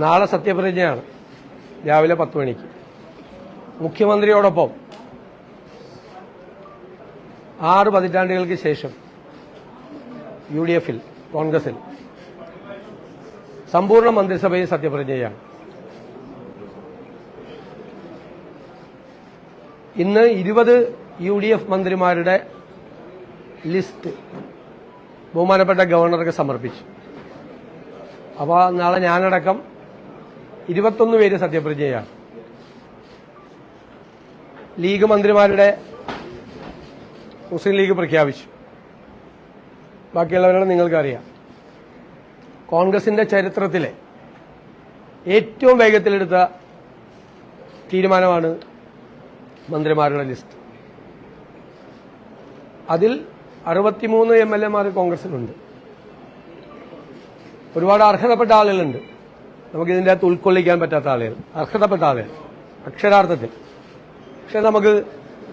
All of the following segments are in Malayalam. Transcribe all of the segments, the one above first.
നാളെ സത്യപ്രതിജ്ഞയാണ് രാവിലെ 10 മണിക്ക്. മുഖ്യമന്ത്രിയോടൊപ്പം 6 പതിറ്റാണ്ടുകൾക്ക് ശേഷം UDF-ൽ കോൺഗ്രസിൽ സമ്പൂർണ്ണ മന്ത്രിസഭയിൽ സത്യപ്രതിജ്ഞയാണ്. ഇന്ന് 20 UDF മന്ത്രിമാരുടെ ലിസ്റ്റ് ബഹുമാനപ്പെട്ട ഗവർണർക്ക് സമർപ്പിച്ചു. അപ്പോൾ നാളെ ഞാനടക്കം 21 പേര് സത്യപ്രതിജ്ഞയാണ്. ലീഗ് മന്ത്രിമാരുടെ മുസ്ലിം ലീഗ് പ്രഖ്യാപിച്ചു. ബാക്കിയുള്ളവരുടെ നിങ്ങൾക്കറിയാം. കോൺഗ്രസിന്റെ ചരിത്രത്തിലെ ഏറ്റവും വേഗത്തിലെടുത്ത തീരുമാനമാണ് മന്ത്രിമാരുടെ ലിസ്റ്റ്. അതിൽ 63 MLA-മാർ കോൺഗ്രസിലുണ്ട്. ഒരുപാട് അർഹതപ്പെട്ട ആളുകളുണ്ട്. നമുക്കിതിൻ്റെ അകത്ത് ഉൾക്കൊള്ളിക്കാൻ പറ്റാത്ത ആളുകൾ, അർഹതപ്പെട്ട ആളുകൾ അക്ഷരാർത്ഥത്തിൽ. പക്ഷെ നമുക്ക്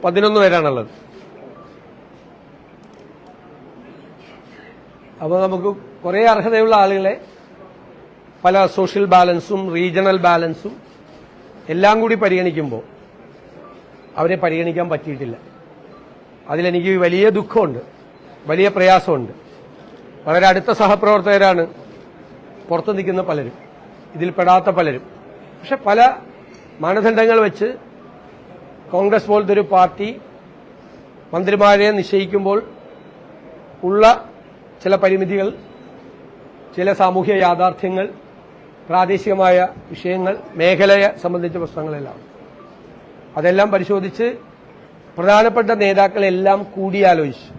11 പേരാണുള്ളത്. അപ്പോൾ നമുക്ക് കുറേ അർഹതയുള്ള ആളുകളെ പല സോഷ്യൽ ബാലൻസും റീജിയണൽ ബാലൻസും എല്ലാം കൂടി പരിഗണിക്കുമ്പോൾ അവരെ പരിഗണിക്കാൻ പറ്റിയിട്ടില്ല. അതിലെനിക്ക് വലിയ ദുഃഖമുണ്ട്, വലിയ പ്രയാസമുണ്ട്. വളരെ അടുത്ത സഹപ്രവർത്തകരാണ് പുറത്തു നിൽക്കുന്ന പലരും, ഇതിൽ പെടാത്ത പലരും. പക്ഷെ പല മാനദണ്ഡങ്ങൾ വെച്ച് കോൺഗ്രസ് പോലത്തെ ഒരു പാർട്ടി മന്ത്രിമാരെ നിശ്ചയിക്കുമ്പോൾ ഉള്ള ചില പരിമിതികൾ, ചില സാമൂഹ്യ യാഥാർത്ഥ്യങ്ങൾ, പ്രാദേശികമായ വിഷയങ്ങൾ, മേഖലയെ സംബന്ധിച്ച പ്രശ്നങ്ങളെല്ലാം അതെല്ലാം പരിശോധിച്ച് പ്രധാനപ്പെട്ട നേതാക്കളെല്ലാം കൂടിയാലോചിച്ചു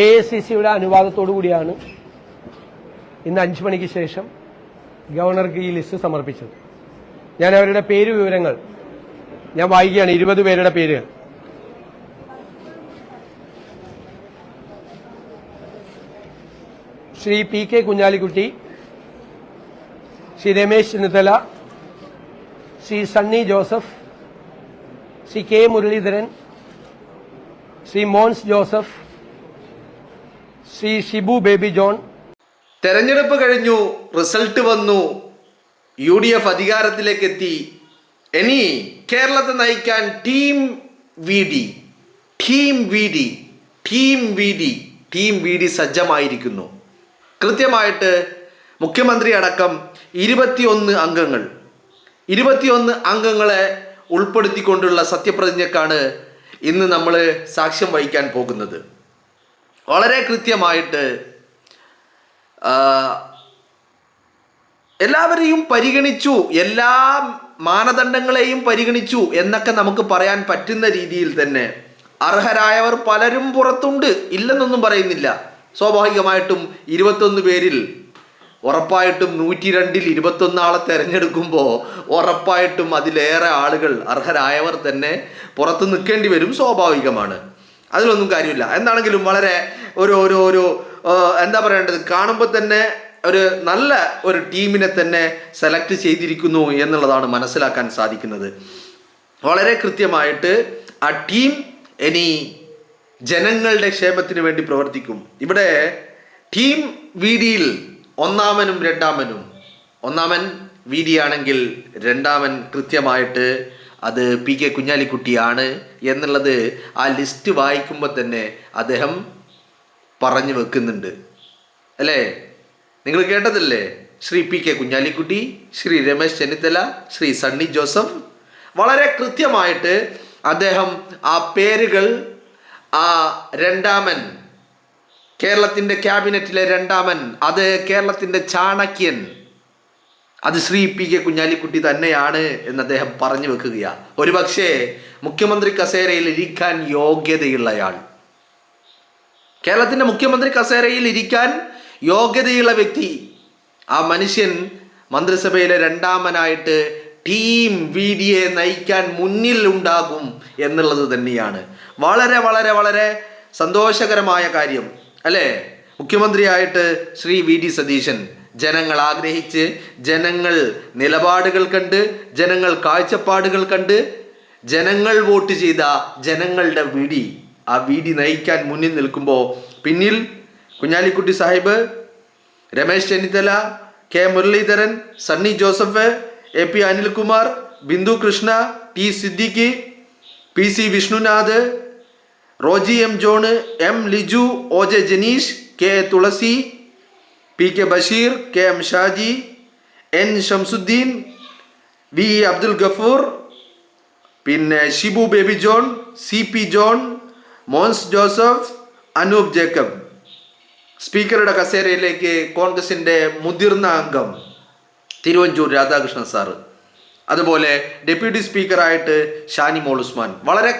AICCയുടെ അനുവാദത്തോടു കൂടിയാണ് ഇന്ന് 5 മണിക്ക് ശേഷം ഗവർണർക്ക് ഈ ലിസ്റ്റ് സമർപ്പിച്ചത്. ഞാൻ അവരുടെ പേര് വിവരങ്ങൾ ഞാൻ വായിക്കുകയാണ്. 20 പേരുടെ പേരുകൾ. Shri PK Kunhalikutty, Shri Ramesh Chennithala, Shri Sunny Joseph, Shri K Muraleedharan, Shri Mons Joseph, Shri Shibu Baby John. തെരഞ്ഞെടുപ്പ് കഴിഞ്ഞു, റിസൾട്ട് വന്നു, UDF അധികാരത്തിലേക്ക് എത്തി. ഇനി കേരളത്തെ നയിക്കാൻ ടീം വി ഡി സജ്ജമായിരിക്കുന്നു. കൃത്യമായിട്ട് മുഖ്യമന്ത്രി അടക്കം 21 അംഗങ്ങളെ ഉൾപ്പെടുത്തിക്കൊണ്ടുള്ള സത്യപ്രതിജ്ഞക്കാണ് ഇന്ന് നമ്മൾ സാക്ഷ്യം വഹിക്കാൻ പോകുന്നത്. വളരെ കൃത്യമായിട്ട് എല്ലാവരെയും പരിഗണിച്ചു, എല്ലാ മാനദണ്ഡങ്ങളെയും പരിഗണിച്ചു എന്നൊക്കെ നമുക്ക് പറയാൻ പറ്റുന്ന രീതിയിൽ തന്നെ അർഹരായവർ പലരും പുറത്തുണ്ട്, ഇല്ലെന്നൊന്നും പറയുന്നില്ല. സ്വാഭാവികമായിട്ടും 21 പേരിൽ ഉറപ്പായിട്ടും 102-ൽ 21 ആളെ തിരഞ്ഞെടുക്കുമ്പോൾ ഉറപ്പായിട്ടും അതിലേറെ ആളുകൾ അർഹരായവർ തന്നെ പുറത്ത് നിൽക്കേണ്ടി വരും, സ്വാഭാവികമാണ്. അതിലൊന്നും കാര്യമില്ല. എന്താണെങ്കിലും വളരെ ഒരു എന്താ പറയേണ്ടത്, കാണുമ്പോൾ തന്നെ ഒരു നല്ല ഒരു ടീമിനെ തന്നെ സെലക്ട് ചെയ്തിരിക്കുന്നു എന്നുള്ളതാണ് മനസ്സിലാക്കാൻ സാധിക്കുന്നത്. വളരെ കൃത്യമായിട്ട് ആ ടീം ഇനി ജനങ്ങളുടെ ക്ഷേമത്തിന് വേണ്ടി പ്രവർത്തിക്കും. ഇവിടെ ടീം VD-യിൽ ഒന്നാമനും രണ്ടാമനും, ഒന്നാമൻ VD ആണെങ്കിൽ രണ്ടാമൻ കൃത്യമായിട്ട് അത് PK കുഞ്ഞാലിക്കുട്ടിയാണ് എന്നുള്ളത് ആ ലിസ്റ്റ് വായിക്കുമ്പോൾ തന്നെ അദ്ദേഹം പറഞ്ഞു വെക്കുന്നുണ്ട്, അല്ലേ? നിങ്ങൾ കേട്ടതല്ലേ? ശ്രീ PK കുഞ്ഞാലിക്കുട്ടി, ശ്രീ രമേശ് ചെന്നിത്തല, ശ്രീ സണ്ണി ജോസഫ്. വളരെ കൃത്യമായിട്ട് അദ്ദേഹം ആ പേരുകൾ, ആ രണ്ടാമൻ, കേരളത്തിൻ്റെ ക്യാബിനറ്റിലെ രണ്ടാമൻ, അത് കേരളത്തിൻ്റെ ചാണക്യൻ, അത് ശ്രീ PK കുഞ്ഞാലിക്കുട്ടി തന്നെയാണ് എന്ന് അദ്ദേഹം പറഞ്ഞു വെക്കുകയാണ്. ഒരുപക്ഷെ മുഖ്യമന്ത്രി കസേരയിൽ ഇരിക്കാൻ യോഗ്യതയുള്ളയാൾ, കേരളത്തിൻ്റെ മുഖ്യമന്ത്രി കസേരയിൽ ഇരിക്കാൻ യോഗ്യതയുള്ള വ്യക്തി, ആ മനുഷ്യൻ മന്ത്രിസഭയിലെ രണ്ടാമനായിട്ട് ടീം VD-യെ നയിക്കാൻ മുന്നിൽ ഉണ്ടാകും എന്നുള്ളത് തന്നെയാണ് വളരെ വളരെ വളരെ സന്തോഷകരമായ കാര്യം, അല്ലേ? മുഖ്യമന്ത്രിയായിട്ട് ശ്രീ VD സതീശൻ ജനങ്ങൾ ആഗ്രഹിച്ച്, ജനങ്ങൾ നിലപാടുകൾ കണ്ട്, ജനങ്ങൾ കാഴ്ചപ്പാടുകൾ കണ്ട്, ജനങ്ങൾ വോട്ട് ചെയ്ത ജനങ്ങളുടെ ആ VD നയിക്കാൻ മുന്നിൽ നിൽക്കുമ്പോൾ പിന്നിൽ Kunhalikutty Sahib, Ramesh Chennithala, K K Muraleedharan, Sunny Joseph, A P Anilkumar, Bindu Krishna, T Siddique, P C Vishnunath, Roji M John, M Liju, O J Janeesh, K Thulasi, P K Basheer, K M Shaji, N Shamsuddin, V Abdul Gafoor, പിന്നെ ഷിബു ബേബി ജോൺ, സി പി ജോൺ, മോൻസ് ജോസഫ്, അനൂപ് ജേക്കബ്. സ്പീക്കറുടെ കസേരയിലേക്ക് കോൺഗ്രസിൻ്റെ മുതിർന്ന അംഗം തിരുവഞ്ചൂർ രാധാകൃഷ്ണൻ സാറ്, അതുപോലെ ഡെപ്യൂട്ടി സ്പീക്കറായിട്ട് ഷാനിമോൾ ഉസ്മാൻ. വളരെ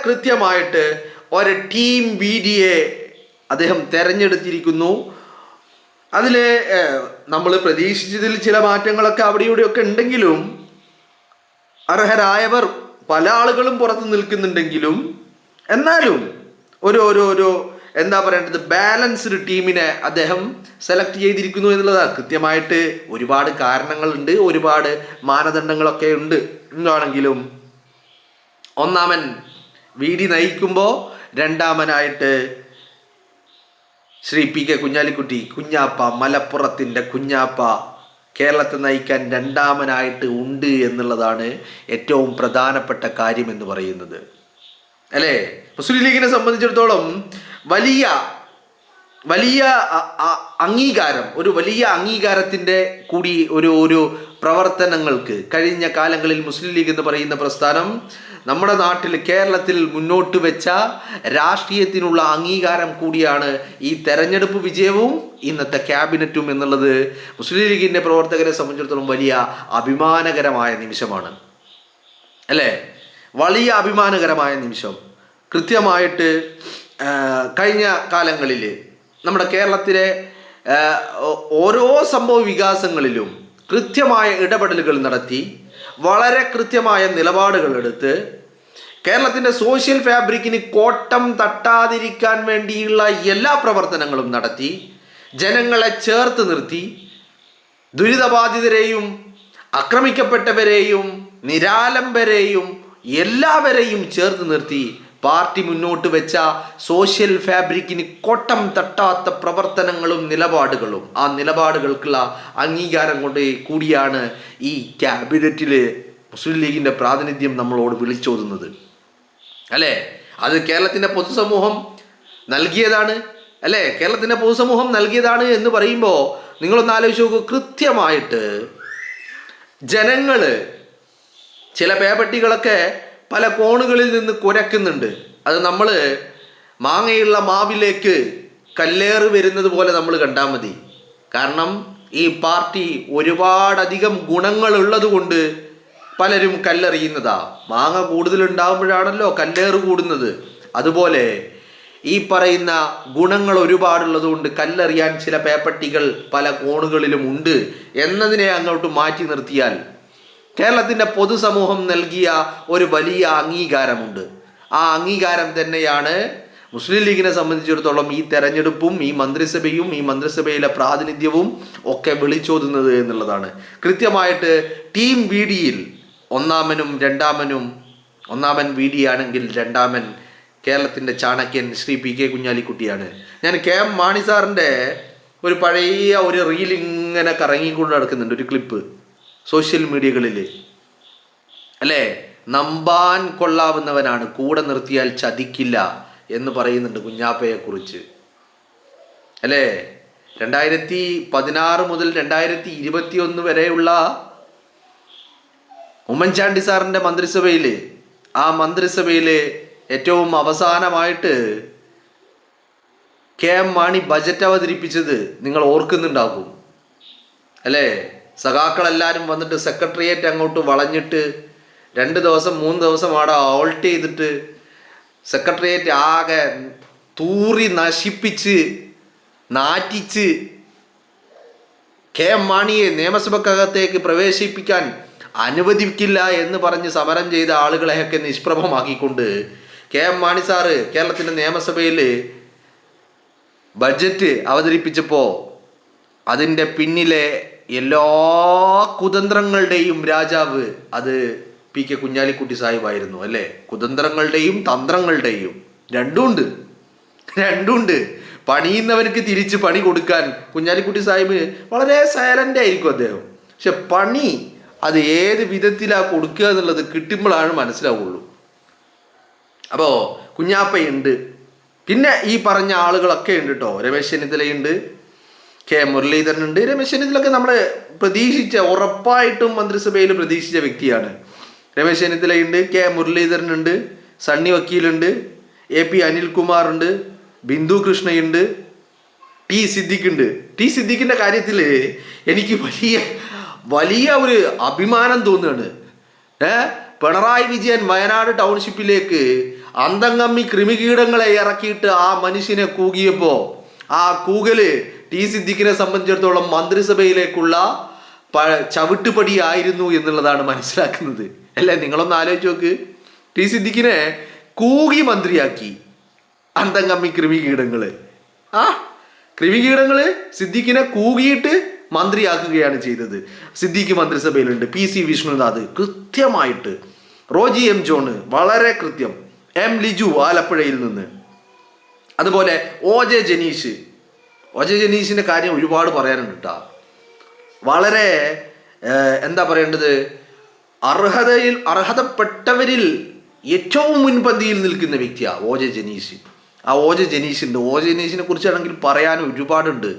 കൃത്യമായിട്ട് ഒരു ടീം വീഡിയെ അദ്ദേഹം തെരഞ്ഞെടുത്തിരിക്കുന്നു. അതിൽ നമ്മൾ പ്രതീക്ഷിച്ചതിൽ ചില മാറ്റങ്ങളൊക്കെ അവിടെ ഇവിടെയൊക്കെ ഉണ്ടെങ്കിലും അർഹരായവർ പല ആളുകളും പുറത്ത് നിൽക്കുന്നുണ്ടെങ്കിലും എന്നാലും ഒരു എന്താ പറയേണ്ടത്, ബാലൻസ്ഡ് ടീമിനെ അദ്ദേഹം സെലക്ട് ചെയ്തിരിക്കുന്നു എന്നുള്ളതാണ്. കൃത്യമായിട്ട് ഒരുപാട് കാരണങ്ങളുണ്ട്, ഒരുപാട് മാനദണ്ഡങ്ങളൊക്കെ ഉണ്ട്. എന്താണെങ്കിലും ഒന്നാമൻ വീടി നയിക്കുമ്പോൾ രണ്ടാമനായിട്ട് ശ്രീ പി കെ കുഞ്ഞാലിക്കുട്ടി, കുഞ്ഞാപ്പ, മലപ്പുറത്തിൻ്റെ കുഞ്ഞാപ്പ കേരളത്തെ നയിക്കാൻ രണ്ടാമനായിട്ട് ഉണ്ട് എന്നുള്ളതാണ് ഏറ്റവും പ്രധാനപ്പെട്ട കാര്യം എന്ന് പറയുന്നത്, അല്ലേ? മുസ്ലിം ലീഗിനെ സംബന്ധിച്ചിടത്തോളം വലിയ അംഗീകാരം, ഒരു വലിയ അംഗീകാരത്തിൻ്റെ കൂടി ഒരു പ്രവർത്തനങ്ങൾക്ക് കഴിഞ്ഞ കാലങ്ങളിൽ മുസ്ലിം ലീഗ് എന്ന് പറയുന്ന പ്രസ്ഥാനം നമ്മുടെ നാട്ടിൽ കേരളത്തിൽ മുന്നോട്ട് വെച്ച രാഷ്ട്രീയത്തിനുള്ള അംഗീകാരം കൂടിയാണ് ഈ തെരഞ്ഞെടുപ്പ് വിജയവും ഇന്നത്തെ ക്യാബിനറ്റും എന്നുള്ളത് മുസ്ലിം ലീഗിൻ്റെ പ്രവർത്തകരെ സംബന്ധിച്ചിടത്തോളം വലിയ അഭിമാനകരമായ നിമിഷമാണ്, അല്ലേ? വലിയ അഭിമാനകരമായ നിമിഷം. കൃത്യമായിട്ട് കഴിഞ്ഞ കാലങ്ങളിൽ നമ്മുടെ കേരളത്തിലെ ഓരോ സംഭവ വികാസങ്ങളിലും കൃത്യമായ ഇടപെടലുകൾ നടത്തി വളരെ കൃത്യമായ നിലപാടുകൾ എടുത്ത് കേരളത്തിൻ്റെ സോഷ്യൽ ഫാബ്രിക്കിന് കോട്ടം തട്ടാതിരിക്കാൻ വേണ്ടിയുള്ള എല്ലാ പ്രവർത്തനങ്ങളും നടത്തി ജനങ്ങളെ ചേർത്ത് നിർത്തി ദുരിതബാധിതരെയും ആക്രമിക്കപ്പെട്ടവരെയും നിരാലംബരെയും എല്ലാവരെയും ചേർത്ത് നിർത്തി പാർട്ടി മുന്നോട്ട് വെച്ച സോഷ്യൽ ഫാബ്രിക്കിന് കോട്ടം തട്ടാത്ത പ്രവർത്തനങ്ങളും നിലപാടുകളും, ആ നിലപാടുകൾക്കുള്ള അംഗീകാരം കൊണ്ട് കൂടിയാണ് ഈ ക്യാബിനറ്റിൽ മുസ്ലിം ലീഗിൻ്റെ പ്രാതിനിധ്യം നമ്മളോട് വിളിച്ചോതുന്നത്, അല്ലേ? അത് കേരളത്തിൻ്റെ പൊതുസമൂഹം നൽകിയതാണ്, അല്ലേ? കേരളത്തിൻ്റെ പൊതുസമൂഹം നൽകിയതാണ് എന്ന് പറയുമ്പോൾ നിങ്ങളൊന്ന് ആലോചിച്ച് നോക്കൂ. കൃത്യമായിട്ട് ജനങ്ങൾ ചില പേപ്പട്ടികളൊക്കെ പല കോണുകളിൽ നിന്ന് കുരക്കുന്നുണ്ട്. അത് നമ്മൾ മാങ്ങയുള്ള മാവിലേക്ക് കല്ലേറ് വരുന്നത് പോലെ നമ്മൾ കണ്ടാൽ മതി. കാരണം ഈ പാർട്ടി ഒരുപാടധികം ഗുണങ്ങളുള്ളത് കൊണ്ട് പലരും കല്ലെറിയുന്നതാ. മാങ്ങ കൂടുതലുണ്ടാകുമ്പോഴാണല്ലോ കല്ലേറ് കൂടുന്നത്. അതുപോലെ ഈ പറയുന്ന ഗുണങ്ങൾ ഒരുപാടുള്ളത് കൊണ്ട് കല്ലെറിയാൻ ചില പേപ്പട്ടികൾ പല കോണുകളിലും ഉണ്ട് എന്നതിനെ അങ്ങോട്ട് മാറ്റി നിർത്തിയാൽ കേരളത്തിൻ്റെ പൊതുസമൂഹം നൽകിയ ഒരു വലിയ അംഗീകാരമുണ്ട്. ആ അംഗീകാരം തന്നെയാണ് മുസ്ലിം ലീഗിനെ സംബന്ധിച്ചിടത്തോളം ഈ തെരഞ്ഞെടുപ്പും ഈ മന്ത്രിസഭയും ഈ മന്ത്രിസഭയിലെ പ്രാതിനിധ്യവും ഒക്കെ വിളിച്ചോതുന്നത് എന്നുള്ളതാണ്. കൃത്യമായിട്ട് ടീം വീഡിയിൽ ഒന്നാമനും രണ്ടാമനും, ഒന്നാമൻ വീഡി ആണെങ്കിൽ രണ്ടാമൻ കേരളത്തിൻ്റെ ചാണക്യൻ ശ്രീ പി കെ കുഞ്ഞാലിക്കുട്ടിയാണ്. ഞാൻ കെ എം മാണി സാറിൻ്റെ ഒരു പഴയ ഒരു റീൽ ഇങ്ങനെ കറങ്ങിക്കൊണ്ട് നടക്കുന്നുണ്ട്, ഒരു ക്ലിപ്പ് സോഷ്യൽ മീഡിയകളിൽ, അല്ലേ? നമ്പാൻ കൊള്ളാവുന്നവനാണ്, കൂടെ നിർത്തിയാൽ ചതിക്കില്ല എന്ന് പറയുന്നുണ്ട് കുഞ്ഞാപ്പയെക്കുറിച്ച്, അല്ലേ? 2016 മുതൽ 2021 വരെയുള്ള ഉമ്മൻചാണ്ടി സാറിൻ്റെ മന്ത്രിസഭയിൽ, ആ മന്ത്രിസഭയിൽ ഏറ്റവും അവസാനമായിട്ട് കെ എം മാണി ബജറ്റ് അവതരിപ്പിച്ചത് നിങ്ങൾ ഓർക്കുന്നുണ്ടാകും, അല്ലേ? സഖാക്കളെല്ലാവരും വന്നിട്ട് സെക്രട്ടേറിയറ്റ് അങ്ങോട്ട് വളഞ്ഞിട്ട് 2 ദിവസം 3 ദിവസം അവിടെ ഹോൾട്ട് ചെയ്തിട്ട് സെക്രട്ടേറിയറ്റ് ആകെ തൂറി നശിപ്പിച്ച് നാറ്റിച്ച് കെ എം മാണിയെ നിയമസഭക്കകത്തേക്ക് പ്രവേശിപ്പിക്കാൻ അനുവദിക്കില്ല എന്ന് പറഞ്ഞ് സമരം ചെയ്ത ആളുകളെയൊക്കെ നിഷ്പ്രഭമാക്കിക്കൊണ്ട് കെ എം മാണി സാറ് കേരളത്തിൻ്റെ നിയമസഭയിൽ ബഡ്ജറ്റ് അവതരിപ്പിച്ചപ്പോൾ അതിൻ്റെ പിന്നിലെ എല്ലാ കുതന്ത്രങ്ങളുടെയും രാജാവ് അത് പി കെ കുഞ്ഞാലിക്കുട്ടി സാഹിബായിരുന്നു, അല്ലേ? കുതന്ത്രങ്ങളുടെയും തന്ത്രങ്ങളുടെയും രണ്ടുമുണ്ട്. പണിയുന്നവർക്ക് തിരിച്ച് പണി കൊടുക്കാൻ കുഞ്ഞാലിക്കുട്ടി സാഹിബ് വളരെ സൈലൻ്റ് ആയിരിക്കും അദ്ദേഹം. പക്ഷെ പണി അത് ഏത് വിധത്തിലാണ് കൊടുക്കുക എന്നുള്ളത് കിട്ടുമ്പോഴാണ് മനസ്സിലാവുള്ളൂ. അപ്പോൾ കുഞ്ഞാപ്പയുണ്ട്, പിന്നെ ഈ പറഞ്ഞ ആളുകളൊക്കെ ഉണ്ട് കേട്ടോ. രമേശ് ചെന്നിത്തലയുണ്ട്, കെ മുരളീധരനുണ്ട്. രമേശ് ചെന്നിത്തലൊക്കെ നമ്മൾ പ്രതീക്ഷിച്ച, ഉറപ്പായിട്ടും മന്ത്രിസഭയിൽ പ്രതീക്ഷിച്ച വ്യക്തിയാണ്. രമേശ് ചെന്നിത്തലയുണ്ട്, കെ മുരളീധരനുണ്ട്, സണ്ണി വക്കീലുണ്ട്, AP അനിൽകുമാറുണ്ട്, ബിന്ദു കൃഷ്ണയുണ്ട്, ടി സിദ്ദിഖുണ്ട്. ടി സിദ്ദിഖിൻ്റെ കാര്യത്തിൽ എനിക്ക് വലിയ ഒരു അഭിമാനം തോന്നുകയാണ്. പിണറായി വിജയൻ വയനാട് ടൗൺഷിപ്പിലേക്ക് അന്തംഗമ്മി കൃമികീടങ്ങളെ ഇറക്കിയിട്ട് ആ മനുഷ്യനെ കൂകിയപ്പോൾ ആ കൂകല് ടി സിദ്ദിഖിനെ സംബന്ധിച്ചിടത്തോളം മന്ത്രിസഭയിലേക്കുള്ള ചവിട്ടുപടിയായിരുന്നു എന്നുള്ളതാണ് മനസ്സിലാക്കുന്നത്. അല്ലേ, നിങ്ങളൊന്ന് ആലോചിച്ച് നോക്ക്. ടി സിദ്ദിഖിനെ കൂകി മന്ത്രിയാക്കി അന്തംഗമ്മി കൃമികീടങ്ങള്. കൃമികീടങ്ങള് സിദ്ദിഖിനെ കൂകിയിട്ട് മന്ത്രിയാക്കുകയാണ് ചെയ്തത്. സിദ്ദിഖ് മന്ത്രിസഭയിലുണ്ട്, PC വിഷ്ണുനാഥ് കൃത്യമായിട്ട്, റോജി M ജോൺ വളരെ കൃത്യം, M ലിജു ആലപ്പുഴയിൽ നിന്ന്, അതുപോലെ OJ ജനീഷിൻ്റെ കാര്യം ഒരുപാട് പറയാനുണ്ട് കേട്ടോ. വളരെ എന്താ പറയേണ്ടത്, അർഹതപ്പെട്ടവരിൽ ഏറ്റവും മുൻപന്തിയിൽ നിൽക്കുന്ന വ്യക്തിയാണ് OJ ജനീഷ്. ആ OJ ജനീഷിനെ കുറിച്ചാണെങ്കിൽ പറയാൻ ഒരുപാടുണ്ട്.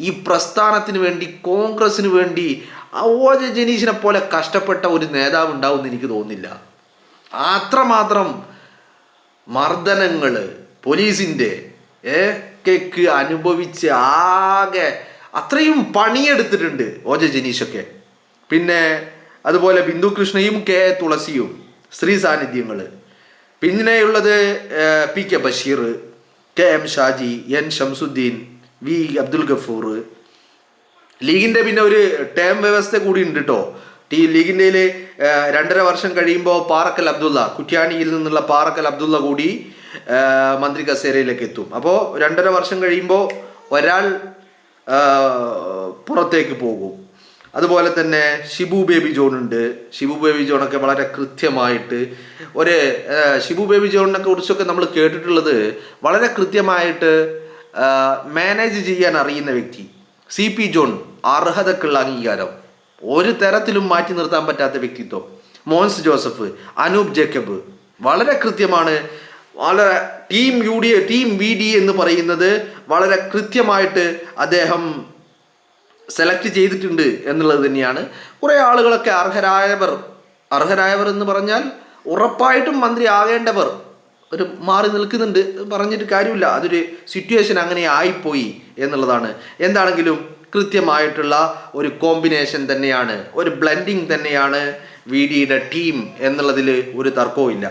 ഈ പ്രസ്ഥാനത്തിന് വേണ്ടി, കോൺഗ്രസിന് വേണ്ടി ആ OJ ജനീഷിനെ പോലെ കഷ്ടപ്പെട്ട ഒരു നേതാവ് ഉണ്ടാവുമെന്ന് എനിക്ക് തോന്നുന്നില്ല. അത്രമാത്രം മർദ്ദനങ്ങൾ പോലീസിൻ്റെ കേക്ക് അനുഭവിച്ച് ആകെ അത്രയും പണിയെടുത്തിട്ടുണ്ട് OJ ജനീഷൊക്കെ. പിന്നെ അതുപോലെ ബിന്ദു കൃഷ്ണയും കെ തുളസിയും സ്ത്രീ സാന്നിധ്യങ്ങൾ. പിന്നെയുള്ളത് PK Basheer, KM Shaji, N Shamsuddin, V Abdul Gafoor. ലീഗിൻ്റെ പിന്നെ ഒരു ടേം വ്യവസ്ഥ കൂടി ഉണ്ട് കേട്ടോ. ലീഗിൻ്റെ 2.5 വർഷം കഴിയുമ്പോൾ പാറക്കൽ അബ്ദുള്ള, കുറ്റ്യാണിയിൽ നിന്നുള്ള പാറക്കൽ അബ്ദുള്ള കൂടി മന്ത്രി കസേരയിലേക്ക് എത്തും. അപ്പോൾ 2.5 വർഷം കഴിയുമ്പോൾ ഒരാൾ പുറത്തേക്ക് പോകും. അതുപോലെ തന്നെ ഷിബു ബേബി ജോൺ ഉണ്ട്. ഷിബു ബേബി ജോണൊക്കെ വളരെ കൃത്യമായിട്ട് ഷിബു ബേബി ജോണിനെ കുറിച്ചൊക്കെ നമ്മൾ കേട്ടിട്ടുള്ളത് വളരെ കൃത്യമായിട്ട് മാനേജ് ചെയ്യാൻ അറിയുന്ന വ്യക്തി. CP ജോൺ അർഹതക്കുള്ള അംഗീകാരം, ഒരു തരത്തിലും മാറ്റി നിർത്താൻ പറ്റാത്ത വ്യക്തിത്വം. മോൻസ് ജോസഫ്, അനൂപ് ജേക്കബ് വളരെ കൃത്യമാണ്. വളരെ ടീം VD എന്ന് പറയുന്നത് വളരെ കൃത്യമായിട്ട് അദ്ദേഹം സെലക്ട് ചെയ്തിട്ടുണ്ട് എന്നുള്ളത് തന്നെയാണ്. കുറേ ആളുകളൊക്കെ അർഹരായവർ എന്ന് പറഞ്ഞാൽ ഉറപ്പായിട്ടും മന്ത്രി ആകേണ്ടവർ ഒരു മാറി നിൽക്കുന്നുണ്ട്, പറഞ്ഞിട്ട് കാര്യമില്ല. അതൊരു സിറ്റുവേഷൻ അങ്ങനെ ആയിപ്പോയി എന്നുള്ളതാണ്. എന്താണെങ്കിലും കൃത്യമായിട്ടുള്ള ഒരു കോമ്പിനേഷൻ തന്നെയാണ്, ഒരു ബ്ലെൻഡിങ് തന്നെയാണ് VDയുടെ ടീം എന്നുള്ളതിൽ ഒരു തർക്കവും ഇല്ല.